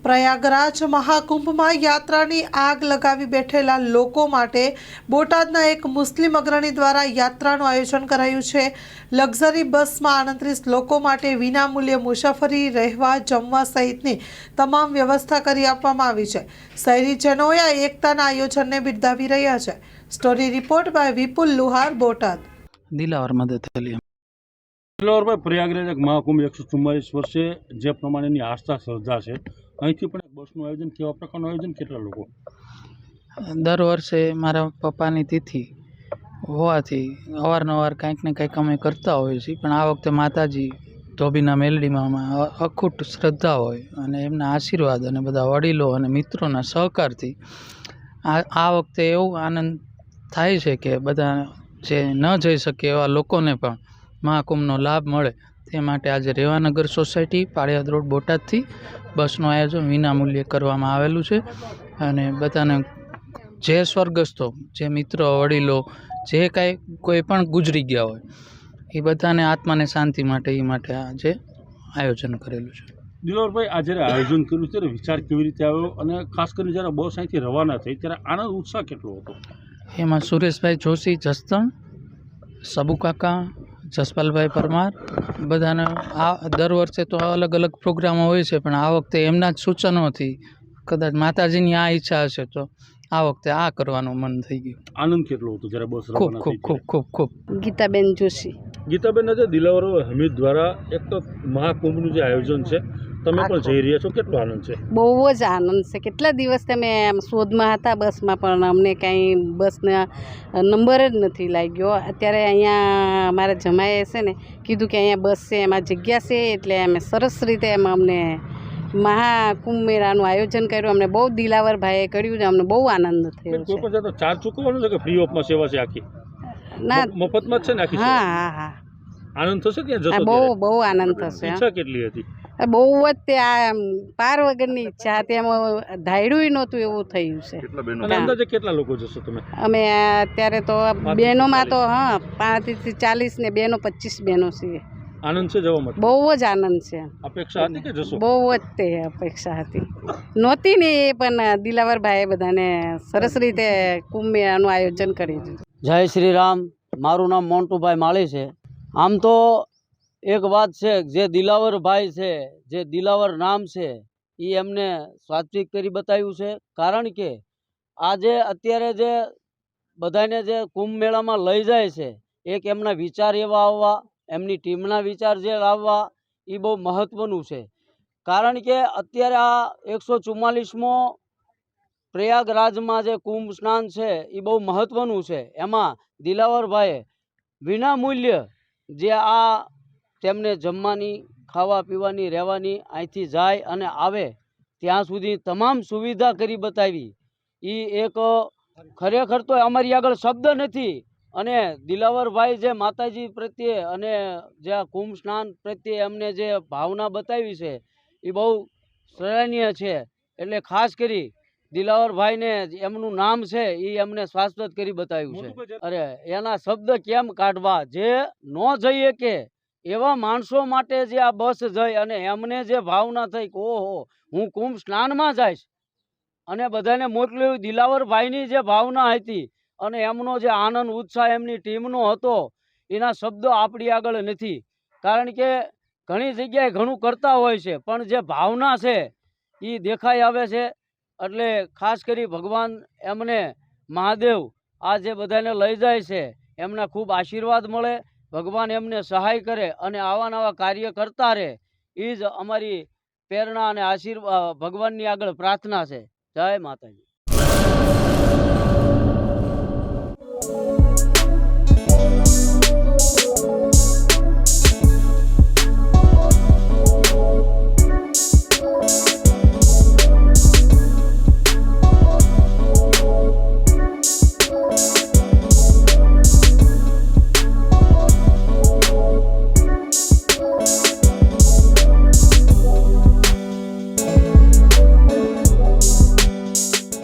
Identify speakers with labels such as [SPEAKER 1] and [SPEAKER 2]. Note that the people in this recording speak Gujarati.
[SPEAKER 1] પ્રયાગરાજ મહાકુંભમાં યાત્રાની આગ લગાવી બેઠેલા લોકો માટે બોટાદના એક મુસ્લિમ અગ્રણી દ્વારા યાત્રાનું આયોજન કરાયું છે। લક્ઝરી બસમાં 38 લોકો માટે વિનામૂલ્યે મુસાફરી, રહેવા, જમવા સહિતની તમામ વ્યવસ્થા કરી આપવામાં આવી છે। શહેરીજનોએ આ એકતાના આયોજનને બિરદાવી રહ્યા છે। સ્ટોરી રિપોર્ટ બાય વિપુલ લુહાર, બોટાદ।
[SPEAKER 2] દિલાવર મદદ
[SPEAKER 3] દિલાવરભાઈ, પ્રયાગરાજ મહાકુંભ 144 વર્ષે જે પ્રમાણેની આસ્થા શ્રદ્ધા છે, અહીંથી પણ એક બસનું આયોજન, કેવા પ્રકારનું આયોજન, કેટલા લોકો?
[SPEAKER 2] દર વર્ષે મારા પપ્પાની તિથિ હોવાથી અવારનવાર કંઈક ને કંઈક અમે કરતા હોઈએ છીએ, પણ આ વખતે માતાજી ધોબીના મેલડીમાં અખૂટ શ્રદ્ધા હોય અને એમના આશીર્વાદ અને બધા વડીલો અને મિત્રોના સહકારથી આ વખતે એવું આનંદ થાય છે કે બધા જે ન જઈ શકે એવા લોકોને પણ મહાકુંભનો લાભ મળે તે માટે આજે રેવાનગર સોસાયટી, પાળિયાદ રોડ, બોટાદથી બસનું આયોજન વિનામૂલ્યે કરવામાં આવેલું છે અને બધાને જે સ્વર્ગસ્થો, જે મિત્રો, વડીલો, જે કાંઈ કોઈ પણ ગુજરી ગયા હોય એ બધાને આત્માને શાંતિ માટે આજે આયોજન કરેલું છે।
[SPEAKER 3] દિલાવરભાઈ, આ જ્યારે આયોજન કર્યું ત્યારે વિચાર કેવી રીતે આવ્યો, અને ખાસ કરીને જ્યારે બસ અહીંથી રવાના થઈ ત્યારે આનંદ ઉત્સાહ કેટલો હતો?
[SPEAKER 2] એમાં સુરેશભાઈ જોશી, જસદણ, સબુ કાકા, જસપાલભાઈ પરમાર, બધાને આ દર વર્ષે તો અલગ અલગ પ્રોગ્રામો હોય છે, પણ આ વખતે એમના જ સૂચનોથી કદાચ માતાજીની આ ઈચ્છા હશે તો આ વખતે આ કરવાનું મન થઈ ગયું।
[SPEAKER 3] આનંદ કેટલો હતો જ્યારે બસ
[SPEAKER 2] ખૂબ
[SPEAKER 3] રવાના
[SPEAKER 2] ખૂબ
[SPEAKER 3] થઈ?
[SPEAKER 2] ખૂબ ખૂબ ખૂબ
[SPEAKER 4] ગીતાબેન જોશી।
[SPEAKER 3] ગીતાબેન, આજે દિલાવર હમીદ દ્વારા એક મહાકુંભનું જે આયોજન છે, તમે પણ જઈ રહ્યા છો, કેટલો આનંદ છે?
[SPEAKER 4] બહુ જ આનંદ છે। કેટલા દિવસ તમે શોધમાં હતા બસમાં, પણ અમને કાંઈ બસના નંબર જ નથી લાગ્યો। અત્યારે અહીંયા મારા જમાઈએ છે ને કીધું કે અહીંયા બસ છે, એમાં જગ્યા છે, એટલે અમે સરસ રીતે એમાં અમને મહાકુંભ મેળાનું આયોજન કર્યું। અમને બહુ દિલાવરભાઈએ કર્યું ને અમને બહુ આનંદ થયો
[SPEAKER 3] કોઈ પણ
[SPEAKER 4] છે।
[SPEAKER 3] જાતનો ચાર્જ ચૂકવવાનો છે કે ફ્રી ઓફમાં સેવા છે આખી?
[SPEAKER 4] ના,
[SPEAKER 3] મફતમાં જ છે ને આખી?
[SPEAKER 4] હા હા હા,
[SPEAKER 3] આનંદ થશે ત્યાં જશો?
[SPEAKER 4] બહુ બહુ આનંદ થશે।
[SPEAKER 3] ઈચ્છા કેટલી હતી?
[SPEAKER 4] બહુ જ ત્યાં પાર વગરની ઈચ્છા હતી, એમાં ધાર્યું નહોતું એવું થયું છે।
[SPEAKER 3] અને અંદાજે કેટલા લોકો જશો તમે?
[SPEAKER 4] અમે અત્યારે તો બહેનોમાં તો 35 થી 40 ને બહેનો 25 બહેનો છીએ।
[SPEAKER 3] આનંદ છે જવા માટે?
[SPEAKER 4] બહુ જ આનંદ છે।
[SPEAKER 3] અપેક્ષા હતી કે જશો?
[SPEAKER 4] બહુ જ તે અપેક્ષા હતી નહોતી ને, એ પણ દિલાવરભાઈએ બધાને સરસ રીતે કુંભ મેળાનું આયોજન કરી દીધું।
[SPEAKER 5] જય શ્રી રામ। મારું નામ મોન્ટુભાઈ માળી છે। આમ તો એક વાત છે, જે દિલાવરભાઈ છે, જે દિલાવર નામ છે, એ એમને સાત્વિક કરી બતાવ્યું છે। કારણ કે આજે અત્યારે જે બધાને જે કુંભ મેળામાં લઈ જાય છે, એક એમના વિચાર એવા આવવા, એમની ટીમના વિચાર જે લાવવા, એ બહુ મહત્ત્વનું છે। કારણ કે અત્યારે આ 144મો પ્રયાગરાજમાં જે કુંભ સ્નાન છે એ બહુ મહત્ત્વનું છે। એમાં દિલાવરભાઈએ વિનામૂલ્ય જે આ તેમને જમવાની, ખાવા પીવાની, રહેવાની, અહીંથી જાય અને આવે ત્યાં સુધી તમામ સુવિધા કરી બતાવી। એ એક ખરેખર તો અમારી આગળ શબ્દ નથી। અને દિલાવરભાઈ જે માતાજી પ્રત્યે અને જે આ કુંભ સ્નાન પ્રત્યે એમને જે ભાવના બતાવી છે એ બહુ સરાહનીય છે। એટલે ખાસ કરી દિલાવરભાઈને એમનું નામ છે એ એમને શાશ્વત કરી બતાવ્યું છે। અરે એના શબ્દ કેમ કાઢવા, જે ન જઈએ કે એવા માણસો માટે જે આ બસ જઈ અને એમને જે ભાવના થઈ કે ઓહો, હું કુંભ સ્નાનમાં જઈશ અને બધાને મોકલ્યું, દિલાવરભાઈની જે ભાવના હતી અને એમનો જે આનંદ ઉત્સાહ એમની ટીમનો હતો, એના શબ્દો આપણી આગળ નથી। કારણ કે ઘણી જગ્યાએ ઘણું કરતા હોય છે, પણ જે ભાવના છે એ દેખાઈ આવે છે। એટલે ખાસ કરી ભગવાન એમને મહાદેવ આ જે બધાને લઈ જાય છે એમના ખૂબ આશીર્વાદ મળે, ભગવાન એમને સહાય કરે અને આવા નવા કાર્ય કરતા રહે, એ જ અમારી પ્રેરણા અને આશીર્વાદ ભગવાનની આગળ પ્રાર્થના છે। જય માતાજી।